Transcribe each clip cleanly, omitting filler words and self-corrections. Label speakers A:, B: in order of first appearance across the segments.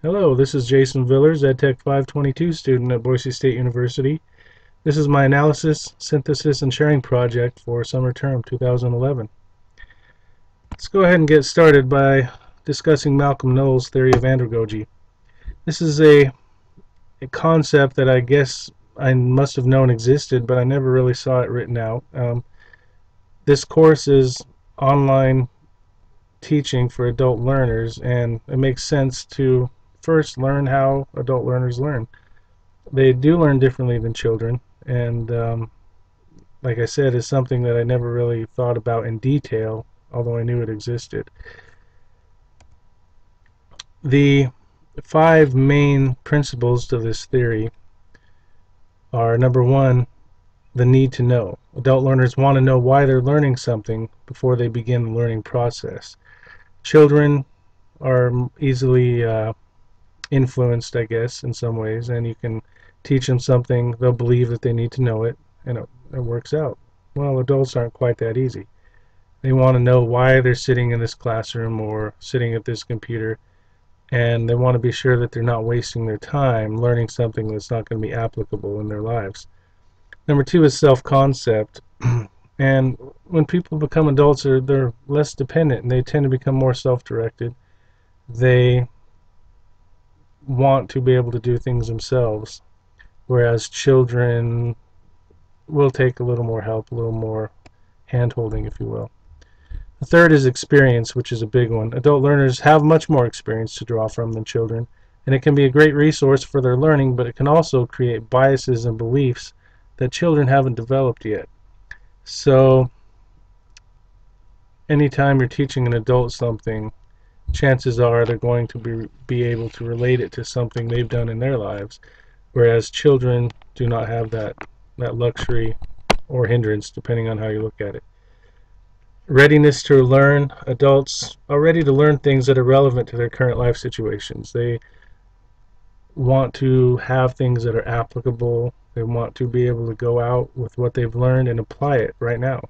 A: Hello, this is Jason Villers, EdTech 522 student at Boise State University. This is my analysis, synthesis, and sharing project for summer term 2011. Let's go ahead and get started by discussing Malcolm Knowles' theory of andragogy. This is a concept that I guess I must have known existed, but I never really saw it written out. This course is online teaching for adult learners, and it makes sense to first learn how adult learners learn. They do learn differently than children, and like I said, is something that I never really thought about in detail, although I knew it existed. The five main principles to this theory are: number one, the need to know. Adult learners want to know why they're learning something before they begin the learning process. Children are easily influenced, I guess, in some ways, and you can teach them something, they'll believe that they need to know it, and it works out. Well, adults aren't quite that easy. They want to know why they're sitting in this classroom or sitting at this computer, and they want to be sure that they're not wasting their time learning something that's not going to be applicable in their lives. Number two is self-concept. And when people become adults, they're less dependent, and they tend to become more self-directed. They want to be able to do things themselves, whereas children will take a little more help, a little more hand-holding, if you will. The third is experience, which is a big one. Adult learners have much more experience to draw from than children, and it can be a great resource for their learning, but it can also create biases and beliefs that children haven't developed yet. So anytime you're teaching an adult something, chances are they're going to be able to relate it to something they've done in their lives, whereas children do not have that luxury or hindrance, depending on how you look at it. Readiness to learn. Adults are ready to learn things that are relevant to their current life situations. They want to have things that are applicable. They want to be able to go out with what they've learned and apply it right now.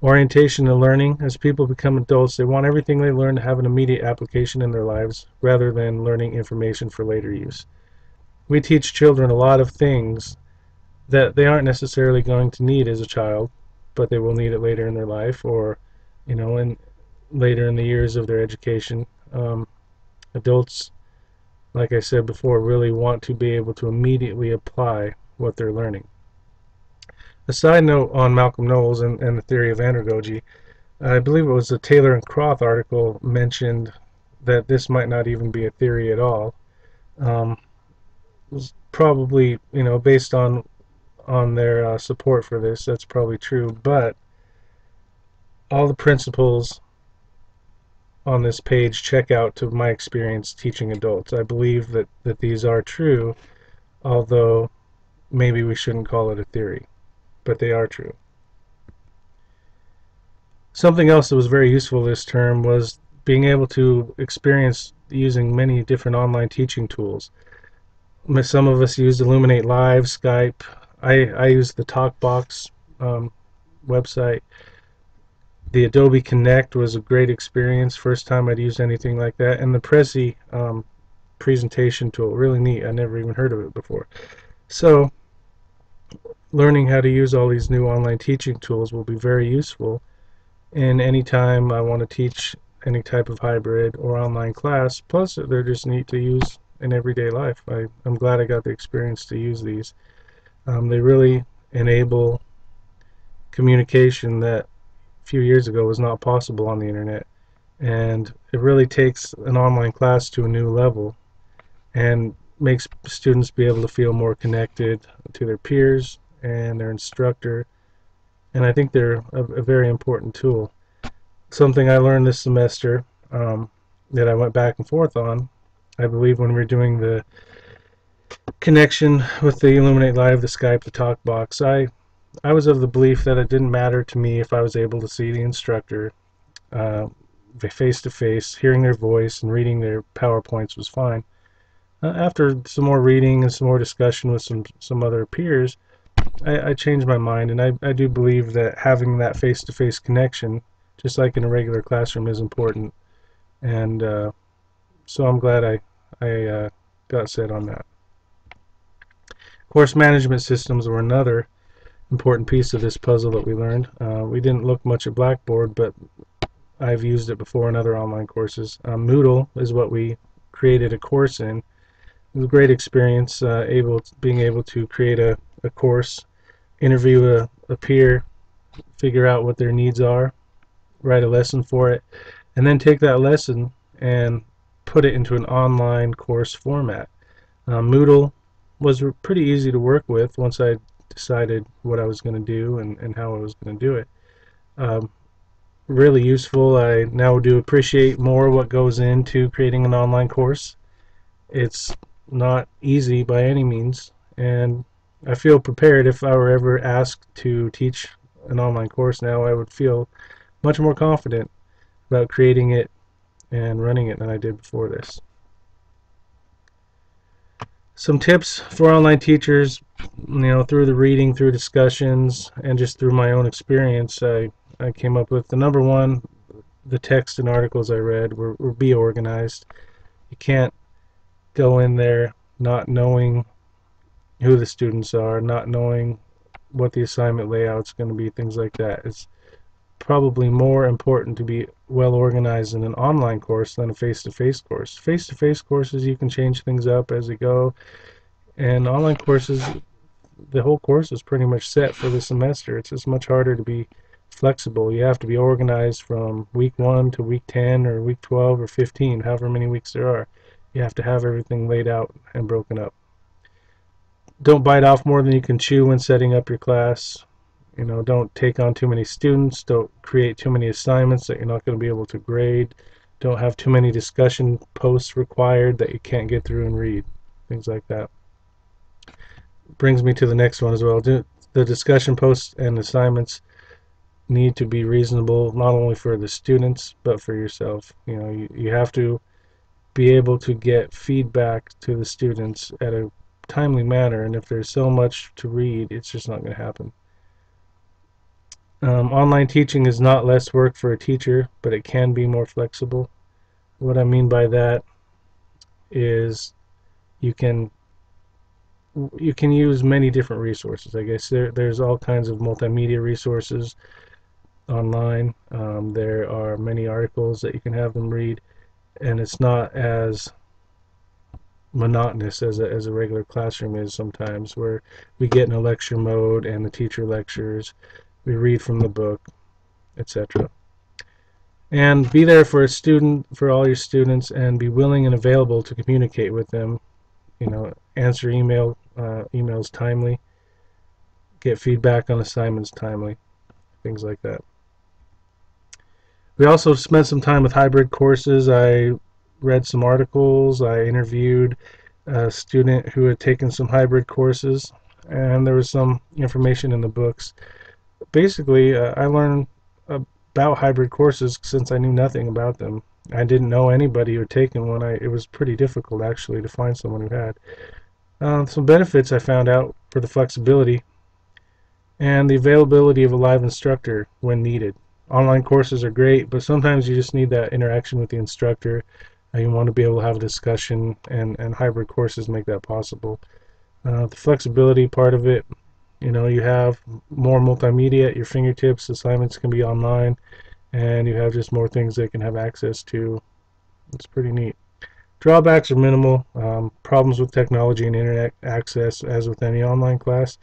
A: Orientation to learning. As people become adults, they want everything they learn to have an immediate application in their lives rather than learning information for later use. We teach children a lot of things that they aren't necessarily going to need as a child, but they will need it later in their life, or later in the years of their education. Adults, like I said before, really want to be able to immediately apply what they're learning. A side note on Malcolm Knowles and the theory of andragogy: I believe it was a Taylor and Croth article mentioned that this might not even be a theory at all. It was probably, based on their support for this, that's probably true, but all the principles on this page check out to my experience teaching adults. I believe that these are true, although maybe we shouldn't call it a theory, but they are true. Something else that was very useful this term was being able to experience using many different online teaching tools. Some of us used Illuminate Live, Skype. I used the TalkBox website. The Adobe Connect was a great experience. First time I'd used anything like that. And the Prezi presentation tool, really neat. I never even heard of it before. So learning how to use all these new online teaching tools will be very useful in any time I want to teach any type of hybrid or online class. Plus, they're just neat to use in everyday life. I'm glad I got the experience to use these. They really enable communication that a few years ago was not possible on the internet, and it really takes an online class to a new level and makes students be able to feel more connected to their peers and their instructor, and I think they're a very important tool. Something I learned this semester that I went back and forth on, I believe, when we were doing the connection with the Illuminate Live, the Skype, the TalkBox, I was of the belief that it didn't matter to me if I was able to see the instructor face to face. Hearing their voice and reading their PowerPoints was fine. After some more reading and some more discussion with some other peers, I changed my mind, and I do believe that having that face to face connection, just like in a regular classroom, is important. And so I'm glad I got set on that. Course management systems were another important piece of this puzzle that we learned. We didn't look much at Blackboard, but I've used it before in other online courses. Moodle is what we created a course in. It was a great experience, being able to create a course, interview a peer, figure out what their needs are, write a lesson for it, and then take that lesson and put it into an online course format. Moodle was pretty easy to work with once I decided what I was going to do and how I was going to do it. Really useful. I now do appreciate more what goes into creating an online course. It's not easy by any means, and I feel prepared. If I were ever asked to teach an online course now, I would feel much more confident about creating it and running it than I did before this. Some tips for online teachers, through the reading, through discussions, and just through my own experience, I came up with the number one: the text and articles I read were be organized. You can't go in there not knowing who the students are, not knowing what the assignment layout's going to be, things like that. It's probably more important to be well organized in an online course than a face-to-face course. Face-to-face courses, you can change things up as you go, and online courses, the whole course is pretty much set for the semester. It's just much harder to be flexible. You have to be organized from week 1 to week 10 or week 12 or 15, however many weeks there are. You have to have everything laid out and broken up. Don't bite off more than you can chew when setting up your class. Don't take on too many students. Don't create too many assignments that you're not going to be able to grade. Don't have too many discussion posts required that you can't get through and read. Things like that. Brings me to the next one as well. The discussion posts and assignments need to be reasonable, not only for the students but for yourself. You have to be able to get feedback to the students at a timely manner, and if there's so much to read, it's just not going to happen. Online teaching is not less work for a teacher, but it can be more flexible. What I mean by that is you can use many different resources. I guess there's all kinds of multimedia resources online. There are many articles that you can have them read, and it's not as monotonous as a regular classroom is sometimes, where we get in a lecture mode and the teacher lectures, we read from the book, etc. And be there for all your students, and be willing and available to communicate with them. Answer emails timely, get feedback on assignments timely, things like that. We also spent some time with hybrid courses. I read some articles. I interviewed a student who had taken some hybrid courses, and there was some information in the books. Basically, I learned about hybrid courses since I knew nothing about them. I didn't know anybody who had taken one. It was pretty difficult, actually, to find someone who had. Some benefits I found out for the flexibility and the availability of a live instructor when needed. Online courses are great, but sometimes you just need that interaction with the instructor. You want to be able to have a discussion, and hybrid courses make that possible. The flexibility part of it, you have more multimedia at your fingertips. Assignments can be online, and you have just more things they can have access to. It's pretty neat. Drawbacks are minimal. Problems with technology and internet access, as with any online class.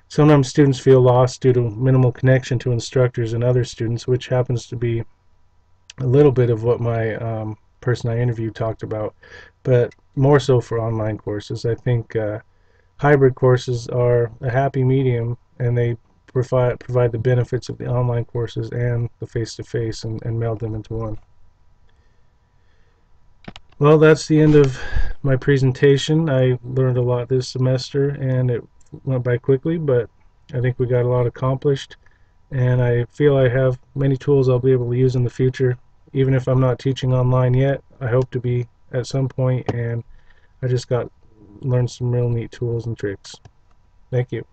A: Sometimes students feel lost due to minimal connection to instructors and other students, which happens to be a little bit of what my person I interviewed talked about, but more so for online courses. I think hybrid courses are a happy medium, and they provide the benefits of the online courses and the face-to-face, and meld them into one. Well, that's the end of my presentation. I learned a lot this semester, and it went by quickly, but I think we got a lot accomplished, and I feel I have many tools I'll be able to use in the future. Even if I'm not teaching online yet, I hope to be at some point, and I just learned some real neat tools and tricks. Thank you.